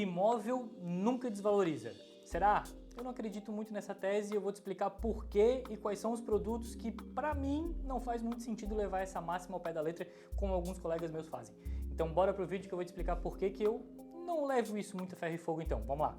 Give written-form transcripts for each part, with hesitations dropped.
imóvel nunca desvaloriza. Será? Eu não acredito muito nessa tese e eu vou te explicar por quê e quais são os produtos que, para mim, não faz muito sentido levar essa máxima ao pé da letra, como alguns colegas meus fazem. Então bora pro vídeo que eu vou te explicar por que eu não levo isso muito a ferro e fogo então. Vamos lá!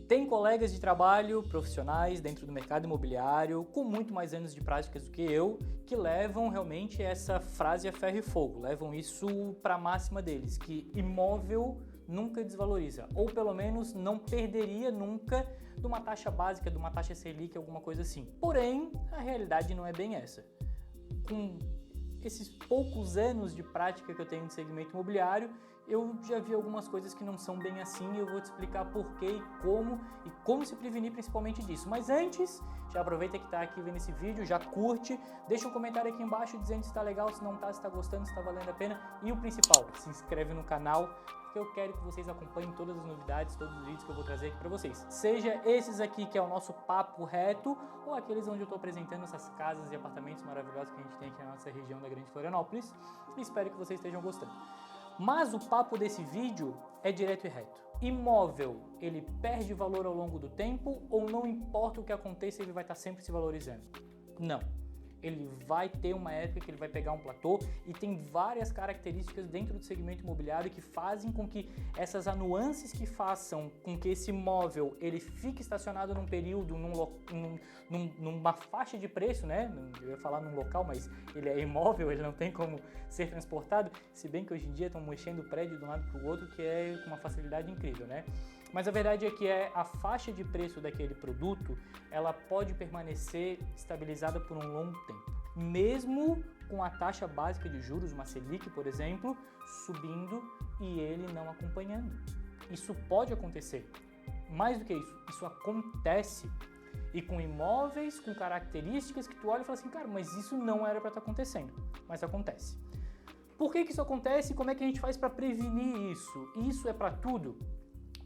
Tem colegas de trabalho, profissionais dentro do mercado imobiliário, com muito mais anos de práticas do que eu, que levam realmente essa frase a ferro e fogo, levam isso para a máxima deles, que imóvel nunca desvaloriza, ou pelo menos não perderia nunca de uma taxa básica, de uma taxa Selic, alguma coisa assim. Porém, a realidade não é bem essa. Com esses poucos anos de prática que eu tenho de segmento imobiliário, eu já vi algumas coisas que não são bem assim e eu vou te explicar por quê e como se prevenir principalmente disso. Mas antes, já aproveita que está aqui vendo esse vídeo, já curte, deixa um comentário aqui embaixo dizendo se está legal, se não está, se está gostando, se está valendo a pena e o principal, se inscreve no canal, porque eu quero que vocês acompanhem todas as novidades, todos os vídeos que eu vou trazer aqui para vocês. Seja esses aqui que é o nosso papo reto ou aqueles onde eu estou apresentando essas casas e apartamentos maravilhosos que a gente tem aqui na nossa região da Grande Florianópolis. Espero que vocês estejam gostando. Mas o papo desse vídeo é direto e reto. Imóvel, ele perde valor ao longo do tempo ou não importa o que aconteça, ele vai estar sempre se valorizando? Não. Ele vai ter uma época que ele vai pegar um platô e tem várias características dentro do segmento imobiliário que fazem com que essas nuances que façam com que esse imóvel ele fique estacionado num período, numa faixa de preço, né? Eu ia falar num local, mas ele é imóvel, ele não tem como ser transportado, se bem que hoje em dia estão mexendo o prédio de um lado para o outro, que é com uma facilidade incrível, né? Mas a verdade é que a faixa de preço daquele produto, ela pode permanecer estabilizada por um longo tempo. Mesmo com a taxa básica de juros, uma Selic, por exemplo, subindo e ele não acompanhando. Isso pode acontecer. Mais do que isso, isso acontece. E com imóveis, com características que tu olha e fala assim, cara, mas isso não era para estar acontecendo. Mas acontece. Por que isso acontece e como é que a gente faz para prevenir isso? Isso é para tudo?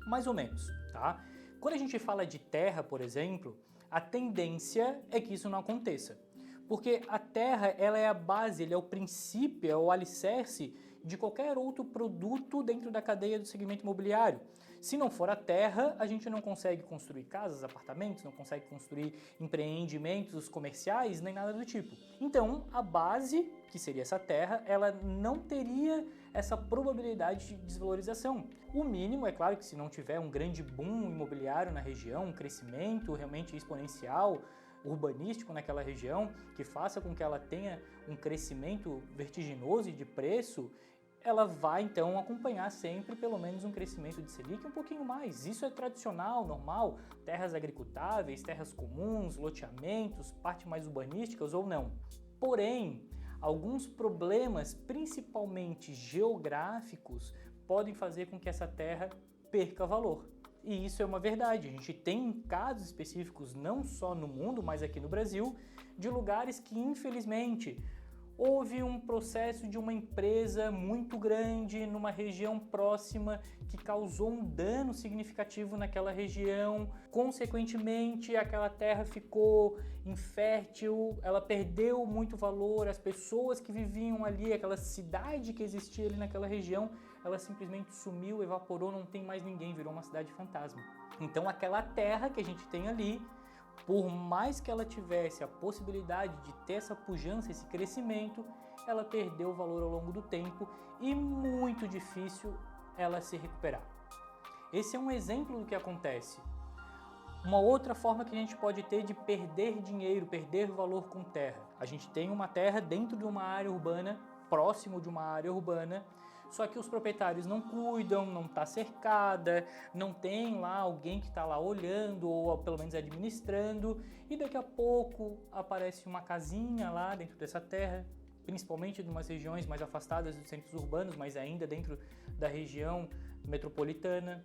Mais ou menos, tá? Quando a gente fala de terra, por exemplo, a tendência é que isso não aconteça. Porque a terra, ela é a base, ele é o princípio, é o alicerce de qualquer outro produto dentro da cadeia do segmento imobiliário. Se não for a terra, a gente não consegue construir casas, apartamentos, não consegue construir empreendimentos comerciais, nem nada do tipo. Então, a base, que seria essa terra, ela não teria essa probabilidade de desvalorização. O mínimo, é claro que se não tiver um grande boom imobiliário na região, um crescimento realmente exponencial, urbanístico naquela região, que faça com que ela tenha um crescimento vertiginoso de preço, ela vai então acompanhar sempre pelo menos um crescimento de Selic um pouquinho mais. Isso é tradicional, normal, terras agricultáveis, terras comuns, loteamentos, parte mais urbanísticas ou não. Porém, alguns problemas, principalmente geográficos, podem fazer com que essa terra perca valor. E isso é uma verdade. A gente tem casos específicos, não só no mundo, mas aqui no Brasil, de lugares que, infelizmente, houve um processo de uma empresa muito grande numa região próxima que causou um dano significativo naquela região. Consequentemente, aquela terra ficou infértil, ela perdeu muito valor, as pessoas que viviam ali, aquela cidade que existia ali naquela região, ela simplesmente sumiu, evaporou, não tem mais ninguém, virou uma cidade fantasma. Então aquela terra que a gente tem ali, por mais que ela tivesse a possibilidade de ter essa pujança, esse crescimento, ela perdeu o valor ao longo do tempo e muito difícil ela se recuperar. Esse é um exemplo do que acontece. Uma outra forma que a gente pode ter de perder dinheiro, perder valor com terra. A gente tem uma terra dentro de uma área urbana, próximo de uma área urbana, só que os proprietários não cuidam, não está cercada, não tem lá alguém que está lá olhando ou pelo menos administrando e daqui a pouco aparece uma casinha lá dentro dessa terra, principalmente em umas regiões mais afastadas dos centros urbanos, mas ainda dentro da região metropolitana.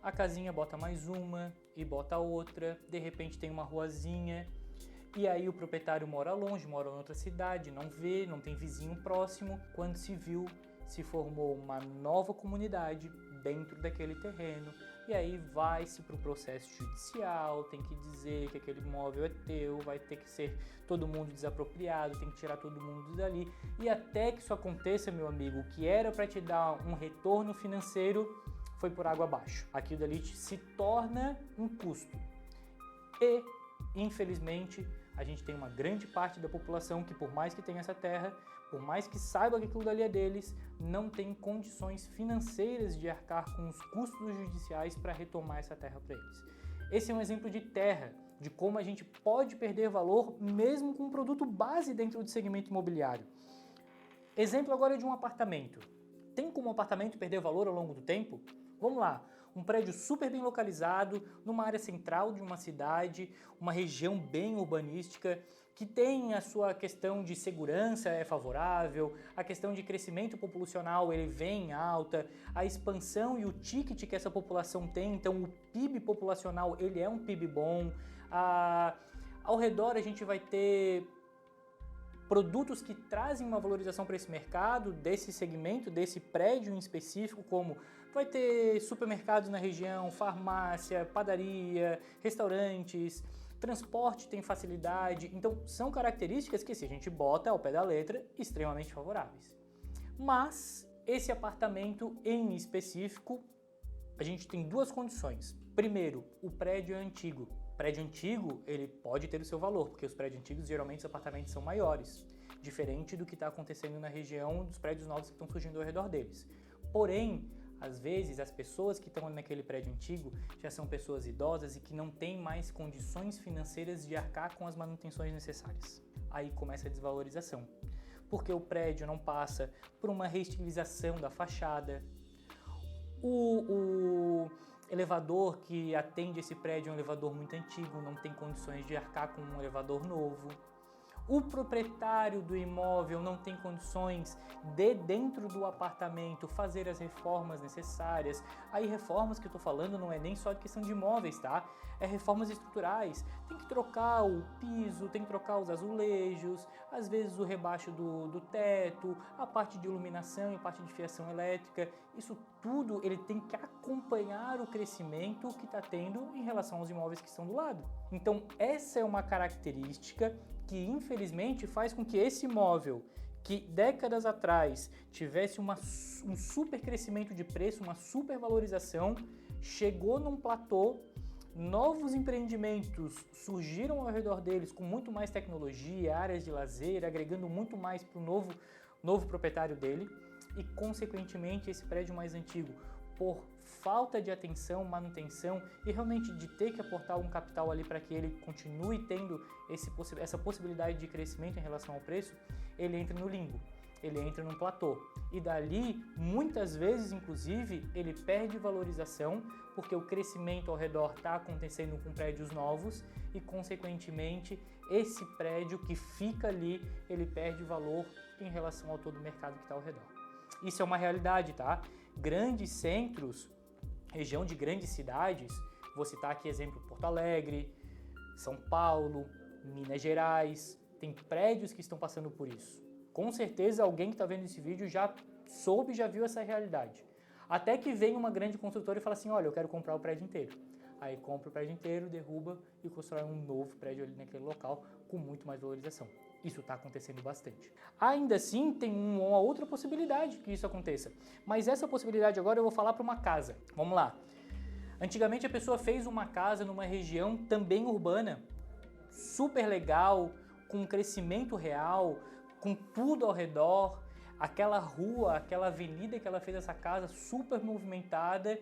A casinha bota mais uma e bota outra, de repente tem uma ruazinha e aí o proprietário mora longe, mora em outra cidade, não vê, não tem vizinho próximo, quando se viu, se formou uma nova comunidade dentro daquele terreno, e aí vai-se para o processo judicial, tem que dizer que aquele imóvel é teu, vai ter que ser todo mundo desapropriado, tem que tirar todo mundo dali, e até que isso aconteça, meu amigo, o que era para te dar um retorno financeiro foi por água abaixo. Aquilo dali se torna um custo. E, infelizmente, a gente tem uma grande parte da população que, por mais que tenha essa terra, por mais que saiba que aquilo dali é deles, não tem condições financeiras de arcar com os custos judiciais para retomar essa terra para eles. Esse é um exemplo de terra, de como a gente pode perder valor mesmo com um produto base dentro do segmento imobiliário. Exemplo agora de um apartamento. Tem como um apartamento perder valor ao longo do tempo? Vamos lá, um prédio super bem localizado, numa área central de uma cidade, uma região bem urbanística, que tem a sua questão de segurança é favorável, a questão de crescimento populacional ele vem em alta, a expansão e o ticket que essa população tem, então o PIB populacional ele é um PIB bom, ao redor a gente vai ter produtos que trazem uma valorização para esse mercado, desse segmento, desse prédio em específico, como vai ter supermercados na região, farmácia, padaria, restaurantes, transporte tem facilidade. Então, são características que, se a gente bota ao pé da letra, extremamente favoráveis. Mas, esse apartamento em específico, a gente tem duas condições. Primeiro, o prédio é antigo. O prédio antigo, ele pode ter o seu valor, porque os prédios antigos, geralmente, os apartamentos são maiores, diferente do que está acontecendo na região dos prédios novos que estão surgindo ao redor deles. Porém, às vezes, as pessoas que estão naquele prédio antigo já são pessoas idosas e que não têm mais condições financeiras de arcar com as manutenções necessárias. Aí começa a desvalorização, porque o prédio não passa por uma reestilização da fachada, o elevador que atende esse prédio é um elevador muito antigo, não tem condições de arcar com um elevador novo. O proprietário do imóvel não tem condições de, dentro do apartamento, fazer as reformas necessárias. Aí reformas que eu tô falando não é nem só questão de imóveis, tá? É reformas estruturais. Tem que trocar o piso, tem que trocar os azulejos, às vezes o rebaixo do teto, a parte de iluminação e a parte de fiação elétrica. Isso tudo ele tem que acompanhar o crescimento que está tendo em relação aos imóveis que estão do lado. Então essa é uma característica que infelizmente faz com que esse imóvel, que décadas atrás tivesse um super crescimento de preço, uma super valorização, chegou num platô, novos empreendimentos surgiram ao redor deles com muito mais tecnologia, áreas de lazer, agregando muito mais para o novo proprietário dele e, consequentemente, esse prédio mais antigo, por falta de atenção, manutenção e realmente de ter que aportar um capital ali para que ele continue tendo essa possibilidade de crescimento em relação ao preço, ele entra no limbo, ele entra num platô. E dali, muitas vezes, inclusive, ele perde valorização porque o crescimento ao redor está acontecendo com prédios novos e, consequentemente, esse prédio que fica ali, ele perde valor em relação ao todo o mercado que está ao redor. Isso é uma realidade, tá? Grandes centros, região de grandes cidades, vou citar aqui exemplo Porto Alegre, São Paulo, Minas Gerais, tem prédios que estão passando por isso. Com certeza alguém que está vendo esse vídeo já soube, já viu essa realidade. Até que vem uma grande construtora e fala assim, olha, eu quero comprar o prédio inteiro. Aí compra o prédio inteiro, derruba e constrói um novo prédio ali naquele local com muito mais valorização. Isso está acontecendo bastante. Ainda assim, tem uma outra possibilidade que isso aconteça. Mas essa possibilidade agora eu vou falar para uma casa. Vamos lá. Antigamente a pessoa fez uma casa numa região também urbana, super legal, com um crescimento real, com tudo ao redor, aquela rua, aquela avenida que ela fez essa casa super movimentada,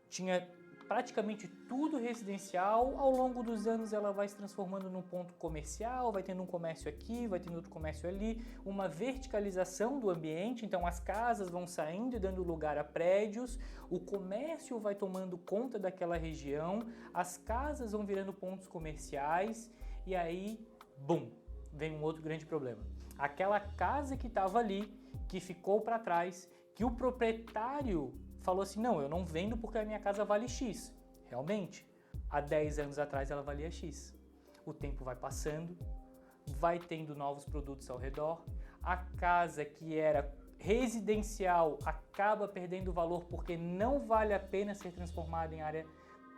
tinha praticamente tudo residencial. Ao longo dos anos ela vai se transformando num ponto comercial, vai tendo um comércio aqui, vai tendo outro comércio ali, uma verticalização do ambiente, então as casas vão saindo e dando lugar a prédios, o comércio vai tomando conta daquela região, as casas vão virando pontos comerciais e aí, bum, vem um outro grande problema. Aquela casa que estava ali, que ficou para trás, que o proprietário falou assim, não, eu não vendo porque a minha casa vale X. Realmente, há 10 anos atrás ela valia X. O tempo vai passando, vai tendo novos produtos ao redor, a casa que era residencial acaba perdendo valor porque não vale a pena ser transformado em área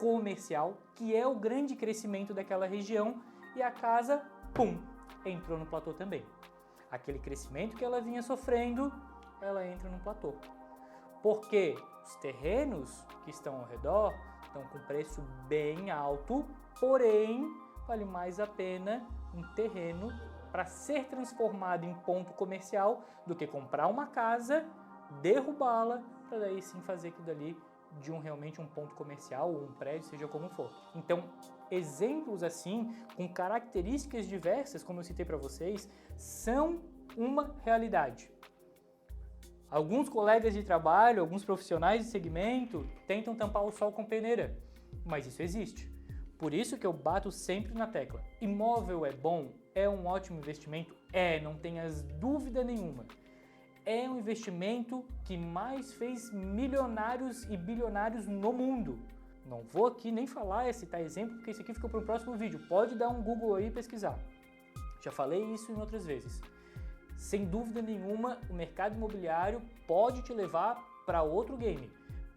comercial, que é o grande crescimento daquela região, e a casa, pum, entrou no platô também. Aquele crescimento que ela vinha sofrendo, ela entra no platô. Porque os terrenos que estão ao redor estão com preço bem alto, porém, vale mais a pena um terreno para ser transformado em ponto comercial do que comprar uma casa, derrubá-la, para daí sim fazer aquilo dali de realmente um ponto comercial ou um prédio, seja como for. Então, exemplos assim, com características diversas, como eu citei para vocês, são uma realidade. Alguns colegas de trabalho, alguns profissionais de segmento tentam tampar o sol com peneira, mas isso existe. Por isso que eu bato sempre na tecla. Imóvel é bom? É um ótimo investimento? É, não tenhas dúvida nenhuma. É um investimento que mais fez milionários e bilionários no mundo. Não vou aqui nem falar, citar exemplo, porque isso aqui fica para o próximo vídeo. Pode dar um Google aí e pesquisar. Já falei isso em outras vezes. Sem dúvida nenhuma, o mercado imobiliário pode te levar para outro game.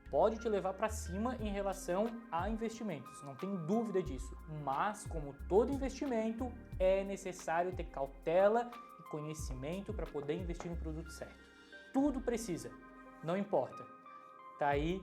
Pode te levar para cima em relação a investimentos, não tem dúvida disso. Mas, como todo investimento, é necessário ter cautela e conhecimento para poder investir no produto certo. Tudo precisa, não importa. Tá aí,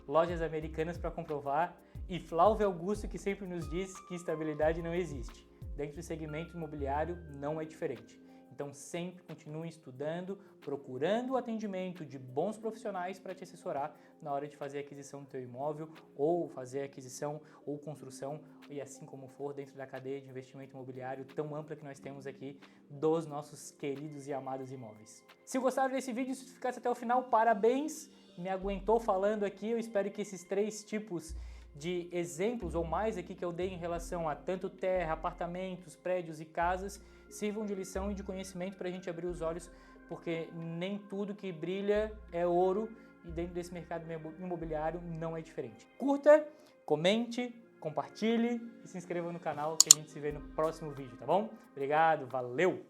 lojas americanas para comprovar, e Flávio Augusto que sempre nos diz que estabilidade não existe. Dentro do segmento imobiliário não é diferente. Então sempre continue estudando, procurando o atendimento de bons profissionais para te assessorar na hora de fazer a aquisição do teu imóvel ou fazer a aquisição ou construção e assim como for dentro da cadeia de investimento imobiliário tão ampla que nós temos aqui dos nossos queridos e amados imóveis. Se gostaram desse vídeo, se ficasse até o final, parabéns! Me aguentou falando aqui, eu espero que esses 3 tipos de exemplos ou mais aqui que eu dei em relação a tanto terra, apartamentos, prédios e casas sirvam de lição e de conhecimento para a gente abrir os olhos, porque nem tudo que brilha é ouro e dentro desse mercado imobiliário não é diferente. Curta, comente, compartilhe e se inscreva no canal que a gente se vê no próximo vídeo, tá bom? Obrigado, valeu!